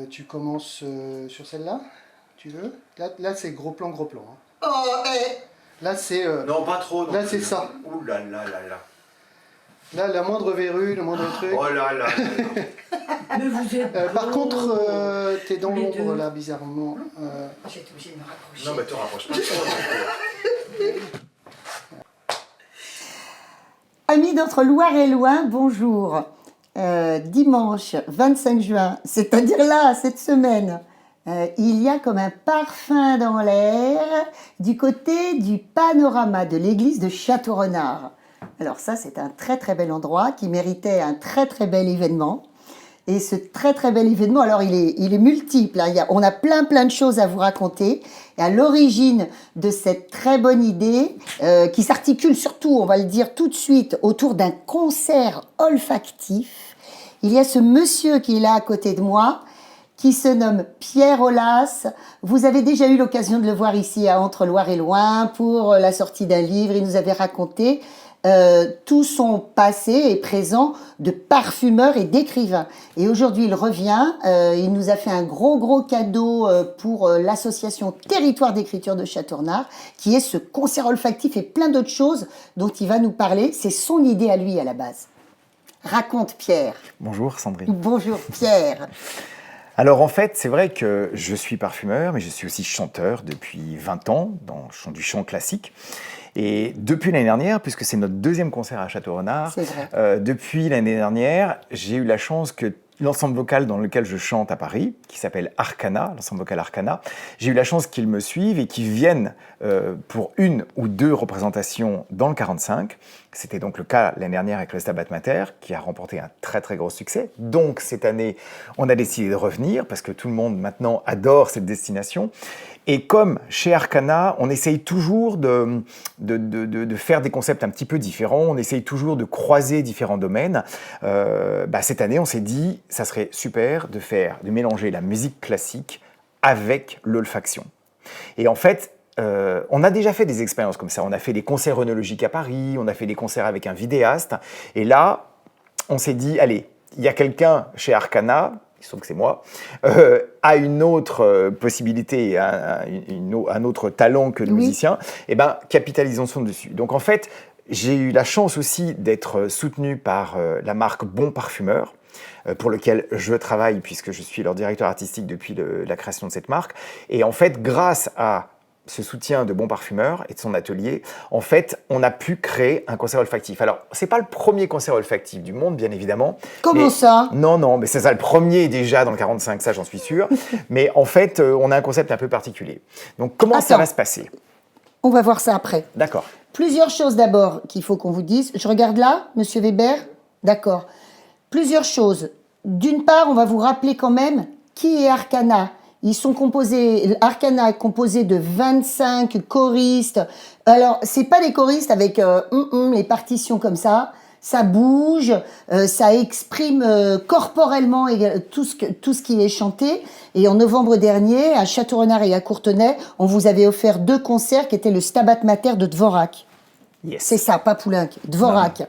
Tu commences sur celle-là, tu veux? Là c'est gros plan, hein. Oh, eh. Là c'est... Non, pas trop. Là c'est ça. Ouh là là là là. Là, la moindre verrue, le moindre truc. Oh là là. Mais vous êtes Par beaux. contre, t'es dans Les l'ombre deux. là, bizarrement. J'ai été obligée de me rapprocher. Non, mais te rapproche pas trop. Amis d'Entre-Loire-et-Loing, bonjour. Dimanche 25 juin, c'est-à-dire là, cette semaine, il y a comme un parfum dans l'air du côté du panorama de l'église de Château-Renard. Alors ça, c'est un très très bel endroit qui méritait un très très bel événement. Et ce très très bel événement, alors il est multiple, hein. On a plein de choses à vous raconter. Et à l'origine de cette très bonne idée, qui s'articule surtout, on va le dire tout de suite, autour d'un concert olfactif, il y a ce monsieur qui est là à côté de moi, qui se nomme Pierre Aulas. Vous avez déjà eu l'occasion de le voir ici à Entre-Loire-et-Loing pour la sortie d'un livre. Il nous avait raconté tout son passé et présent de parfumeur et d'écrivain. Et aujourd'hui, il revient. Il nous a fait un gros cadeau pour l'association Territoire d'écriture de Château-Renard, qui est ce concert olfactif et plein d'autres choses dont il va nous parler. C'est son idée à lui à la base. Raconte, Pierre. Bonjour Sandrine. Bonjour, Pierre. Alors en fait, c'est vrai que je suis parfumeur, mais je suis aussi chanteur depuis 20 ans, dans du chant classique. Et depuis l'année dernière, puisque c'est notre deuxième concert à Château-Renard, depuis l'année dernière, j'ai eu la chance que l'ensemble vocal dans lequel je chante à Paris, qui s'appelle Arcana, l'ensemble vocal Arcana, j'ai eu la chance qu'ils me suivent et qu'ils viennent pour une ou deux représentations dans le 45. C'était donc le cas l'année dernière avec le Stabat Mater, qui a remporté un très très gros succès. Donc cette année, on a décidé de revenir, parce que tout le monde maintenant adore cette destination. Et comme chez Arcana, on essaye toujours de faire des concepts un petit peu différents, on essaye toujours de croiser différents domaines. Cette année, on s'est dit, ça serait super de mélanger la musique classique avec l'olfaction. Et en fait, on a déjà fait des expériences comme ça. On a fait des concerts œnologiques à Paris, on a fait des concerts avec un vidéaste. Et là, on s'est dit, allez, il y a quelqu'un chez Arcana, il se trouve que c'est moi, a une autre possibilité, un autre talent que le musicien, et bien capitalisons dessus. Donc en fait, j'ai eu la chance aussi d'être soutenu par la marque Bon Parfumeur, pour lequel je travaille puisque je suis leur directeur artistique depuis la création de cette marque. Et en fait, grâce à ce soutien de Bon Parfumeur et de son atelier, en fait, on a pu créer un concert olfactif. Alors, c'est pas le premier concert olfactif du monde, bien évidemment. Comment ça? Non, mais c'est ça, le premier déjà dans le 45, ça j'en suis sûr. Mais en fait, on a un concept un peu particulier. Donc, comment ça va se passer? On va voir ça après. D'accord. Plusieurs choses d'abord qu'il faut qu'on vous dise. Je regarde là, Monsieur Weber. D'accord. Plusieurs choses. D'une part, on va vous rappeler quand même qui est Arcana. Arcana est composé de 25 choristes. Alors, c'est pas des choristes avec les partitions comme ça. Ça bouge, ça exprime corporellement tout ce qui est chanté. Et en novembre dernier, à Château-Renard et à Courtenay, on vous avait offert 2 concerts qui étaient le Stabat Mater de Dvorak. Yes. C'est ça, pas Poulenc, Dvorak. Non.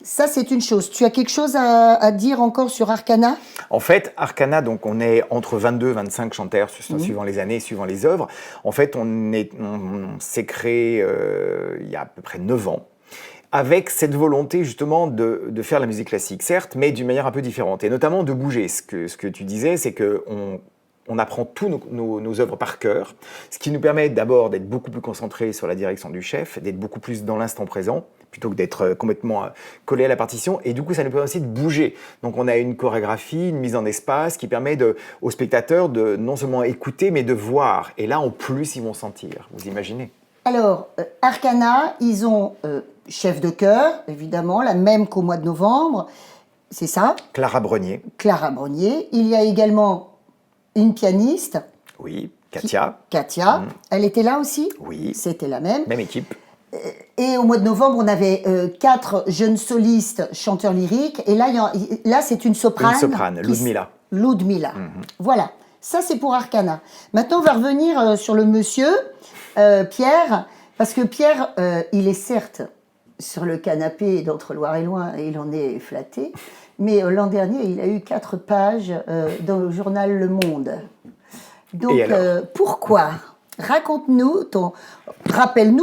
Ça, c'est une chose. Tu as quelque chose à dire encore sur Arcana? En fait, Arcana, donc on est entre 22 et 25 chanteurs, suivant les années, suivant les œuvres. En fait, on s'est créé il y a à peu près 9 ans, avec cette volonté justement de faire la musique classique, certes, mais d'une manière un peu différente, et notamment de bouger. Ce que tu disais, c'est qu'on apprend tous nos œuvres par cœur, ce qui nous permet d'abord d'être beaucoup plus concentrés sur la direction du chef, d'être beaucoup plus dans l'instant présent, plutôt que d'être complètement collé à la partition. Et du coup, ça nous permet aussi de bouger. Donc, on a une chorégraphie, une mise en espace qui permet aux spectateurs de non seulement écouter, mais de voir. Et là, en plus, ils vont sentir. Vous imaginez? Alors, Arcana, ils ont chef de chœur, évidemment, la même qu'au mois de novembre. C'est ça? Clara Brenier. Clara Brenier. Il y a également une pianiste. Oui, Katia. Katia. Elle était là aussi? Oui. C'était la même. Même équipe. Et au mois de novembre, on avait 4 jeunes solistes, chanteurs lyriques. Et là, c'est une soprane. Une soprane, Ludmila. Ludmila. Voilà. Ça, c'est pour Arcana. Maintenant, on va revenir sur le monsieur, Pierre. Parce que Pierre, il est certes sur le canapé d'Entre-Loire-et-Loing, et il en est flatté. Mais l'an dernier, il a eu 4 pages dans le journal Le Monde. Donc, Et alors pourquoi ? Rappelle-nous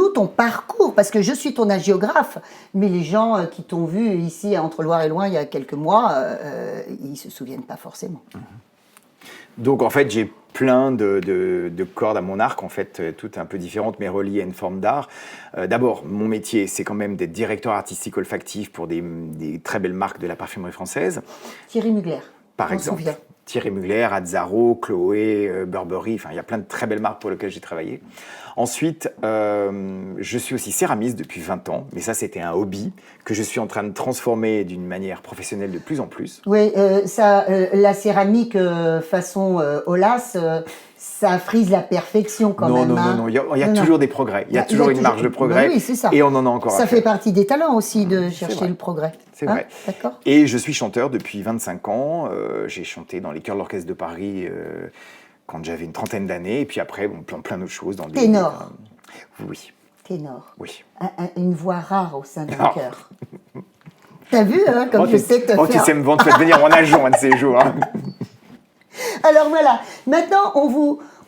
ton parcours, parce que je suis ton hagiographe, mais les gens qui t'ont vu ici entre Loire et Loing il y a quelques mois, ils ne se souviennent pas forcément. Donc en fait, j'ai plein de cordes à mon arc, en fait, toutes un peu différentes, mais reliées à une forme d'art. D'abord, mon métier, c'est quand même d'être directeur artistique olfactif pour des très belles marques de la parfumerie française. Thierry Mugler, Par exemple, Thierry Mugler, Azzaro, Chloé, Burberry, enfin, il y a plein de très belles marques pour lesquelles j'ai travaillé. Ensuite, je suis aussi céramiste depuis 20 ans, mais ça, c'était un hobby que je suis en train de transformer d'une manière professionnelle de plus en plus. Oui, la céramique façon Olas, ça frise la perfection quand même. Non, il y a toujours des progrès. Il y a toujours une marge de progrès. Ben oui, c'est ça. Et on en a encore à Ça faire. fait partie des talents aussi de chercher le progrès. C'est vrai. D'accord. Et je suis chanteur depuis 25 ans. J'ai chanté dans les chœurs de l'Orchestre de Paris quand j'avais une trentaine d'années. Et puis après, plein d'autres choses. Ténor. Oui. Ténor. Oui. Une voix rare au sein d'un chœur. T'as vu, hein, comme je sais te faire. Tu sais me vendre, tu vas devenir mon agent un de ces jours. Hein. Alors voilà, maintenant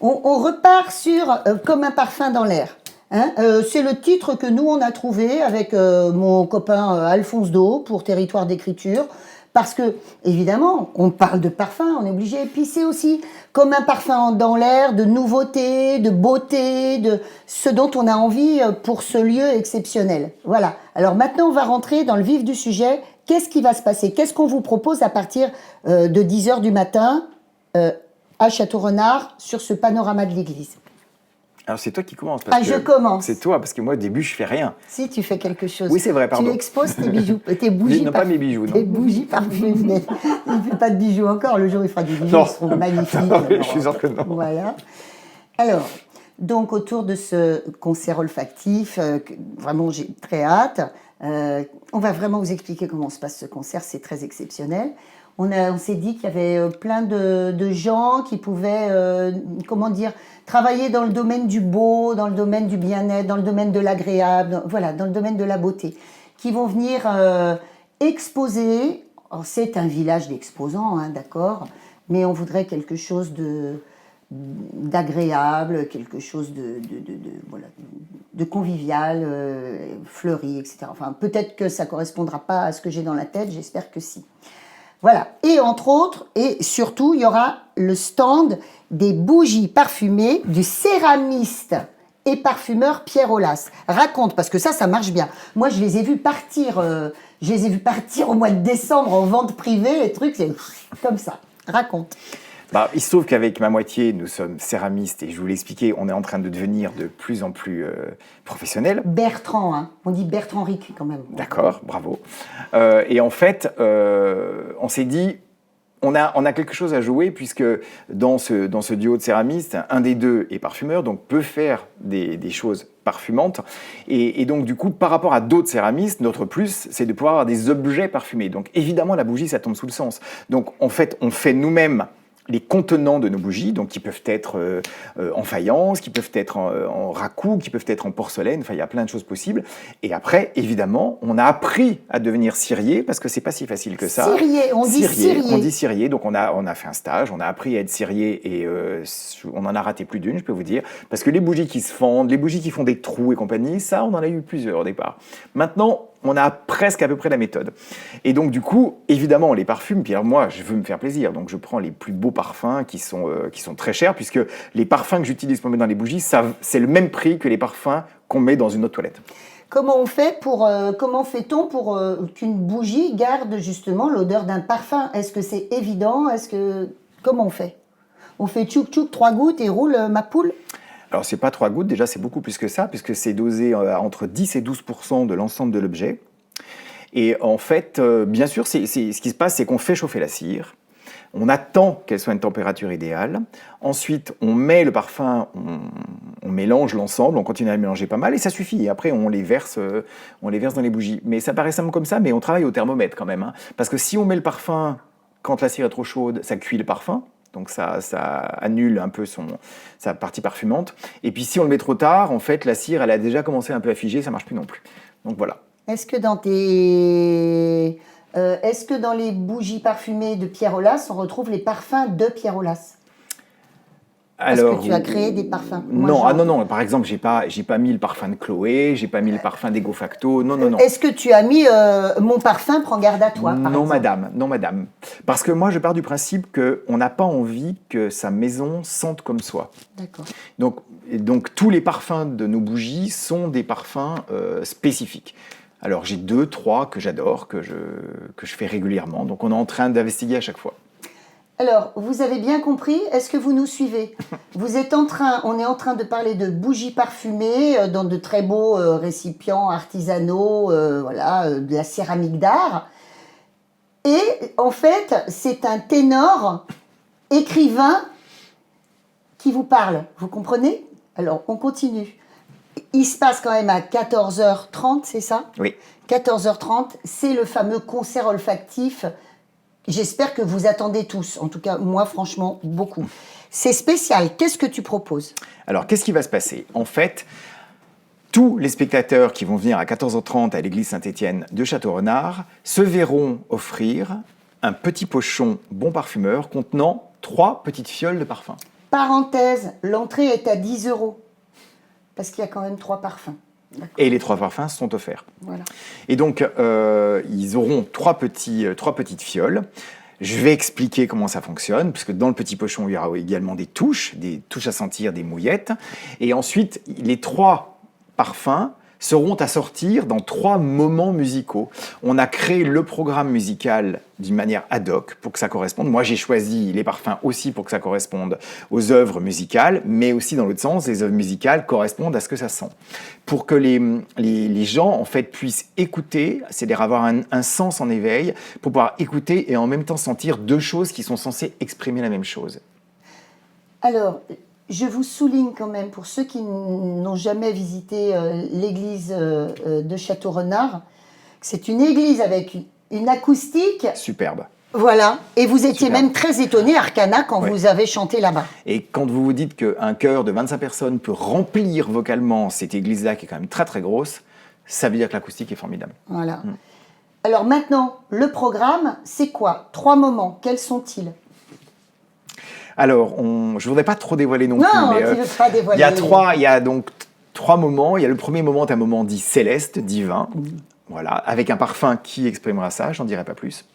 on repart sur Comme un parfum dans l'air. Hein, c'est le titre que nous on a trouvé avec mon copain Alphonse Do pour Territoire d'écriture. Parce que, évidemment, on parle de parfum, on est obligé. Puis c'est aussi comme un parfum dans l'air, de nouveauté, de beauté, de ce dont on a envie pour ce lieu exceptionnel. Voilà. Alors maintenant, on va rentrer dans le vif du sujet. Qu'est-ce qui va se passer ? Qu'est-ce qu'on vous propose à partir de 10h du matin à Château-Renard sur ce panorama de l'église ? Alors c'est toi qui commences. Je commence. C'est toi, parce que moi au début je fais rien. Si, tu fais quelque chose. Oui, c'est vrai, pardon. Tu exposes tes bijoux, tes bougies. Non, pas mes bijoux, non. Tes bougies parfumées. Il ne fait pas de bijoux encore. Le jour où il fera des bijoux, Non. ils seront magnifiques. Non, je suis sûr que non. Voilà. Alors, donc autour de ce concert olfactif, vraiment j'ai très hâte. On va vraiment vous expliquer comment se passe ce concert. C'est très exceptionnel. On s'est dit qu'il y avait plein de gens qui pouvaient, travailler dans le domaine du beau, dans le domaine du bien-être, dans le domaine de l'agréable, voilà, dans le domaine de la beauté, qui vont venir exposer. Alors, c'est un village d'exposants, hein, d'accord, mais on voudrait quelque chose d'agréable, quelque chose de convivial, fleuri, etc. Enfin, peut-être que ça ne correspondra pas à ce que j'ai dans la tête, j'espère que si. Voilà. Et entre autres, et surtout, il y aura le stand des bougies parfumées du céramiste et parfumeur Pierre Olas. Raconte, parce que ça marche bien. Moi, je les ai vus partir au mois de décembre en vente privée, les trucs, c'est comme ça. Raconte. Il se trouve qu'avec ma moitié, nous sommes céramistes et je vous l'ai expliqué, on est en train de devenir de plus en plus professionnels. Bertrand, hein. On dit Bertrand Ric quand même. D'accord, bravo. Et en fait, on s'est dit, on a quelque chose à jouer puisque dans ce duo de céramistes, un des deux est parfumeur, donc peut faire des choses parfumantes. Et donc du coup, par rapport à d'autres céramistes, notre plus, c'est de pouvoir avoir des objets parfumés. Donc évidemment, la bougie, ça tombe sous le sens. Donc en fait, on fait nous-mêmes les contenants de nos bougies, donc qui peuvent être en faïence, qui peuvent être en raku, qui peuvent être en porcelaine, enfin il y a plein de choses possibles. Et après, évidemment, on a appris à devenir cirier, parce que c'est pas si facile que ça. Cirier, on dit cirier. On dit cirier, donc on a fait un stage, on a appris à être cirier et on en a raté plus d'une, je peux vous dire, parce que les bougies qui se fendent, les bougies qui font des trous et compagnie, ça on en a eu plusieurs au départ. Maintenant, on a presque à peu près la méthode. Et donc, du coup, évidemment, on les parfume. Puis alors, moi, je veux me faire plaisir. Donc, je prends les plus beaux parfums qui sont très chers, puisque les parfums que j'utilise pour mettre dans les bougies, c'est le même prix que les parfums qu'on met dans une autre toilette. Comment fait-on pour qu'une bougie garde justement l'odeur d'un parfum ? Est-ce que c'est évident ? Comment on fait ? On fait tchouk-tchouk, 3 gouttes et roule ma poule ? Alors, c'est pas 3 gouttes, déjà, c'est beaucoup plus que ça, puisque c'est dosé entre 10 et 12% de l'ensemble de l'objet. Et en fait, bien sûr, ce qui se passe, c'est qu'on fait chauffer la cire. On attend qu'elle soit à une température idéale. Ensuite, on met le parfum, on mélange l'ensemble, on continue à le mélanger pas mal, et ça suffit. Et après, on les verse dans les bougies. Mais ça paraît simple comme ça, mais on travaille au thermomètre quand même. Hein, parce que si on met le parfum quand la cire est trop chaude, ça cuit le parfum. Donc ça annule un peu sa partie parfumante. Et puis si on le met trop tard, en fait, la cire, elle a déjà commencé un peu à figer, ça marche plus non plus. Donc voilà. Est-ce que dans tes Est-ce que dans les bougies parfumées de Pierre Aulas, on retrouve les parfums de Pierre Aulas? Est-ce que tu as créé des parfums? Non, non. Par exemple, j'ai pas mis le parfum de Chloé, j'ai pas mis le parfum d'Ego Facto. Non. Est-ce que tu as mis mon parfum Prends garde à toi? Non, madame. Parce que moi, je pars du principe qu'on n'a pas envie que sa maison sente comme soi. D'accord. Donc, tous les parfums de nos bougies sont des parfums spécifiques. Alors, j'ai 2, 3 que j'adore, que je fais régulièrement. Donc, on est en train d'investiguer à chaque fois. Alors, vous avez bien compris? Est-ce que vous nous suivez? On est en train de parler de bougies parfumées dans de très beaux récipients artisanaux, de la céramique d'art. Et en fait, c'est un ténor écrivain qui vous parle. Vous comprenez? Alors, on continue. Il se passe quand même à 14h30, c'est ça? Oui. 14h30, c'est le fameux concert olfactif. J'espère que vous attendez tous. En tout cas, moi, franchement, beaucoup. C'est spécial. Qu'est-ce que tu proposes? Alors, qu'est-ce qui va se passer? En fait, tous les spectateurs qui vont venir à 14h30 à l'église Saint-Étienne de Château-Renard se verront offrir un petit pochon bon parfumeur contenant 3 petites fioles de parfum. Parenthèse, l'entrée est à 10 €. Parce qu'il y a quand même 3 parfums. Et les 3 parfums sont offerts. Voilà. Et donc, ils auront 3 petites fioles. Je vais expliquer comment ça fonctionne, puisque dans le petit pochon, il y aura également des touches à sentir, des mouillettes. Et ensuite, les 3 parfums seront à sortir dans 3 moments musicaux. On a créé le programme musical d'une manière ad hoc pour que ça corresponde. Moi, j'ai choisi les parfums aussi pour que ça corresponde aux œuvres musicales, mais aussi dans l'autre sens, les œuvres musicales correspondent à ce que ça sent. Pour que les gens, en fait, puissent écouter, c'est-à-dire avoir un sens en éveil, pour pouvoir écouter et en même temps sentir 2 choses qui sont censées exprimer la même chose. Alors, je vous souligne quand même, pour ceux qui n'ont jamais visité l'église de Château-Renard, que c'est une église avec une acoustique. Superbe. Voilà. Et vous étiez Superbe. même très étonné, Arcana, quand vous avez chanté là-bas. Et quand vous vous dites qu'un chœur de 25 personnes peut remplir vocalement cette église-là, qui est quand même très très grosse, ça veut dire que l'acoustique est formidable. Voilà. Alors maintenant, le programme, c'est quoi? 3 moments. Quels sont-ils? Alors, je ne voudrais pas trop dévoiler non plus. Non, Mais, tu ne veux pas dévoiler. il y a donc 3 moments. Il y a le premier moment, un moment dit céleste, divin, voilà, avec un parfum qui exprimera ça, j'en dirai pas plus.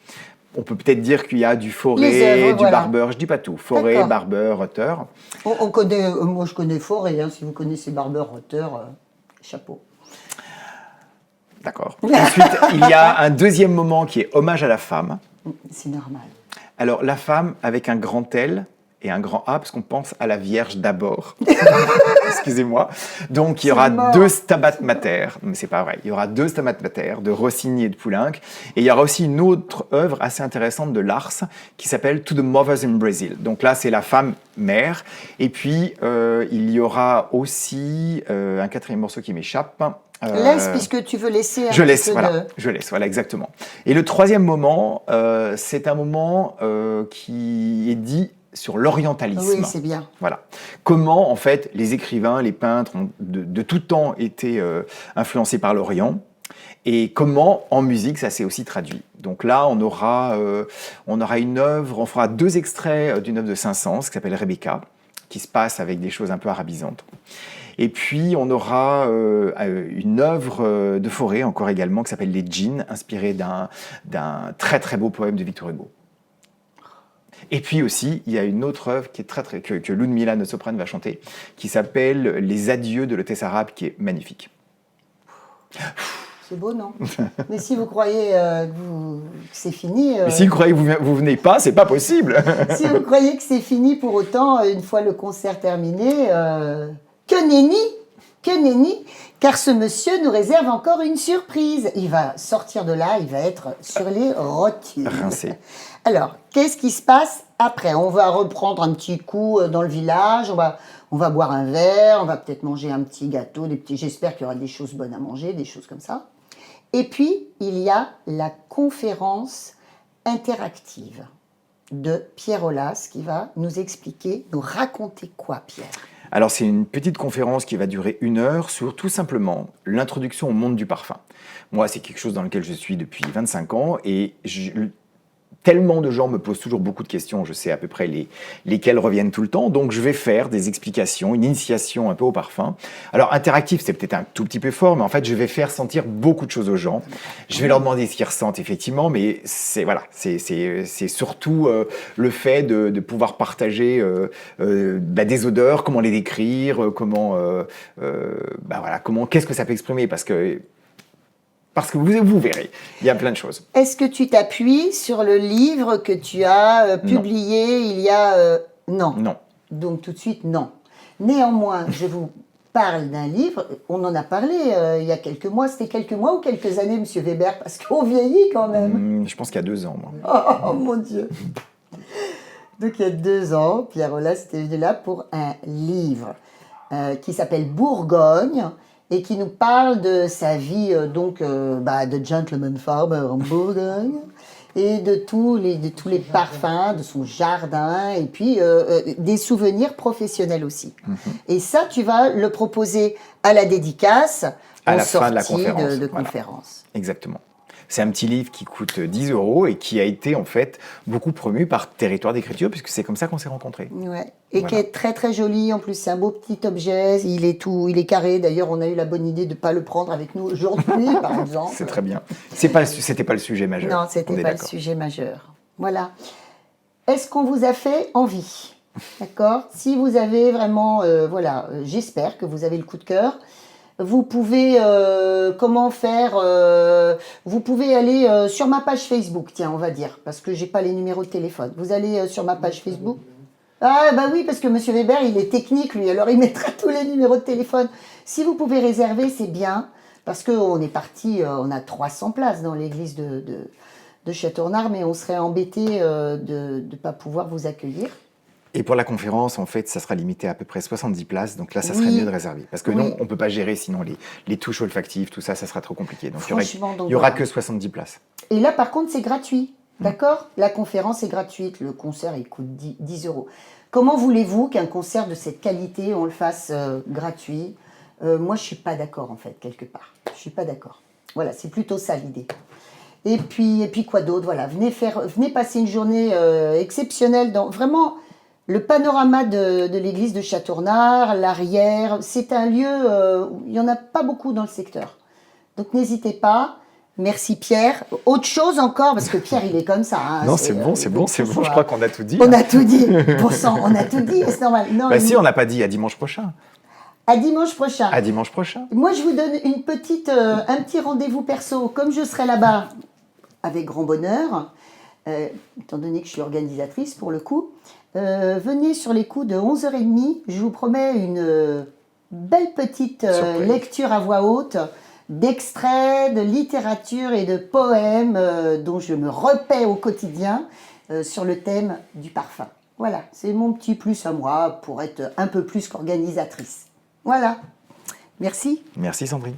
On peut peut-être dire qu'il y a du Forêt, du Barber, je dis pas tout. Forêt, Barber, Rutter. On connaît, moi je connais Forêt, si vous connaissez Barber, Rutter, chapeau. D'accord. Ensuite, il y a un deuxième moment qui est hommage à la femme. C'est normal. Alors, la femme avec un grand L et un grand A, parce qu'on pense à la Vierge d'abord. Excusez-moi. Donc, il y aura 2 Stabat Mater, mais c'est pas vrai. Il y aura 2 Stabat Mater de Rossini et de Poulenc. Et il y aura aussi une autre œuvre assez intéressante de Lars qui s'appelle To the Mothers in Brazil. Donc là, c'est la femme mère. Et puis, il y aura aussi un 4e morceau qui m'échappe. Laisse, puisque tu veux laisser un je laisse, peu voilà, je laisse, voilà, exactement. Et le 3e moment, c'est un moment qui est dit sur l'orientalisme. Oui, c'est bien. Voilà. Comment, en fait, les écrivains, les peintres ont de tout temps été influencés par l'Orient et comment, en musique, ça s'est aussi traduit. Donc là, on aura une œuvre, on fera 2 extraits d'une œuvre de Saint-Saëns qui s'appelle Rebecca, qui se passe avec des choses un peu arabisantes. Et puis, on aura une œuvre de Forêt, encore également, qui s'appelle Les Djinns, inspirée d'un très très beau poème de Victor Hugo. Et puis aussi, il y a une autre œuvre qui est que Ludmilla, notre soprane, va chanter, qui s'appelle Les Adieux de l'hôtesse arabe, qui est magnifique. C'est beau, non? Mais si vous croyez que c'est fini... Mais si vous croyez que vous venez pas, c'est pas possible. Si vous croyez que c'est fini, pour autant, une fois le concert terminé, que nenni, car ce monsieur nous réserve encore une surprise. Il va sortir de là, il va être sur les rotules. Rincé. Alors, qu'est-ce qui se passe après? On va reprendre un petit coup dans le village, on va boire un verre, on va peut-être manger un petit gâteau, j'espère qu'il y aura des choses bonnes à manger, des choses comme ça. Et puis, il y a la conférence interactive de Pierre Aulas qui va nous expliquer, nous raconter quoi, Pierre? Alors c'est une petite conférence qui va durer 1 heure sur tout simplement l'introduction au monde du parfum. Moi, c'est quelque chose dans lequel je suis depuis 25 ans et tellement de gens me posent toujours beaucoup de questions, je sais à peu près lesquelles reviennent tout le temps, donc je vais faire des explications, une initiation un peu au parfum. Alors interactif, c'est peut-être un tout petit peu fort, mais en fait je vais faire sentir beaucoup de choses aux gens. Je vais leur demander ce qu'ils ressentent effectivement, mais c'est surtout le fait de pouvoir partager des odeurs, comment les décrire, qu'est-ce que ça peut exprimer, parce que vous verrez, il y a plein de choses. Est-ce que tu t'appuies sur le livre que tu as publié il y a... Non. Non. Donc tout de suite, non. Néanmoins, je vous parle d'un livre, on en a parlé il y a quelques mois. C'était quelques mois ou quelques années, Monsieur Weber? Parce qu'on vieillit quand même. Je pense qu'il y a 2 ans, moi. Oh mon Dieu. Donc il y a 2 ans, Pierre Aulas était venu là pour un livre qui s'appelle Bourgogne, et qui nous parle de sa vie de gentleman farmer en Bourgogne et de tous les parfums, de son jardin et puis des souvenirs professionnels aussi. Et ça, tu vas le proposer à la dédicace À en la fin de la sortie conférence. de Voilà. conférence. Exactement. C'est un petit livre qui coûte 10 € et qui a été en fait beaucoup promu par Territoire d'écriture, puisque c'est comme ça qu'on s'est rencontrés. Ouais. Et Voilà. qui est très très joli en plus, c'est un beau petit objet, il est carré, d'ailleurs on a eu la bonne idée de ne pas le prendre avec nous aujourd'hui par exemple. C'est très bien. C'était pas le sujet majeur. Non, On c'était est pas le d'accord. sujet majeur. Voilà. Est-ce qu'on vous a fait envie? D'accord? Si vous avez vraiment, j'espère que vous avez le coup de cœur. Vous pouvez, vous pouvez aller sur ma page Facebook, tiens, on va dire, parce que j'ai pas les numéros de téléphone. Vous allez sur ma page Facebook. Ah bah oui, parce que Monsieur Weber, il est technique, lui, alors il mettra tous les numéros de téléphone. Si vous pouvez réserver, c'est bien, parce qu'on est parti, on a 300 places dans l'église de Châteaurenard, mais on serait embêté de ne pas pouvoir vous accueillir. Et pour la conférence, en fait, ça sera limité à peu près 70 places. Donc là, ça serait Oui. mieux de réserver. Parce que Oui. non, on ne peut pas gérer sinon les touches olfactives, tout ça, ça sera trop compliqué. Donc Franchement, il donc y aura voilà. que 70 places. Et là, par contre, c'est gratuit. D'accord? La conférence est gratuite. Le concert, il coûte 10 €. Comment voulez-vous qu'un concert de cette qualité, on le fasse gratuit? Moi, je ne suis pas d'accord, en fait, quelque part. Je ne suis pas d'accord. Voilà, c'est plutôt ça l'idée. Et puis quoi d'autre? Voilà, venez passer une journée exceptionnelle dans vraiment le panorama de l'église de Châteaurenard, l'arrière. C'est un lieu où il n'y en a pas beaucoup dans le secteur. Donc n'hésitez pas. Merci Pierre. Autre chose encore, parce que Pierre, il est comme ça. Hein, Non, c'est bon. Je crois qu'on a tout dit. On a tout dit. Pour sang, on a tout dit, c'est normal. Non, Bah si, on n'a pas dit à dimanche prochain. à dimanche prochain. À dimanche prochain. Moi, je vous donne un petit rendez-vous perso. Comme je serai là-bas, avec grand bonheur, étant donné que je suis organisatrice pour le coup, venez sur les coups de 11h30. Je vous promets une belle petite Surprise. lecture à voix haute d'extraits, de littérature et de poèmes dont je me repais au quotidien sur le thème du parfum. Voilà, c'est mon petit plus à moi pour être un peu plus qu'organisatrice. Voilà. Merci. Merci Sandrine.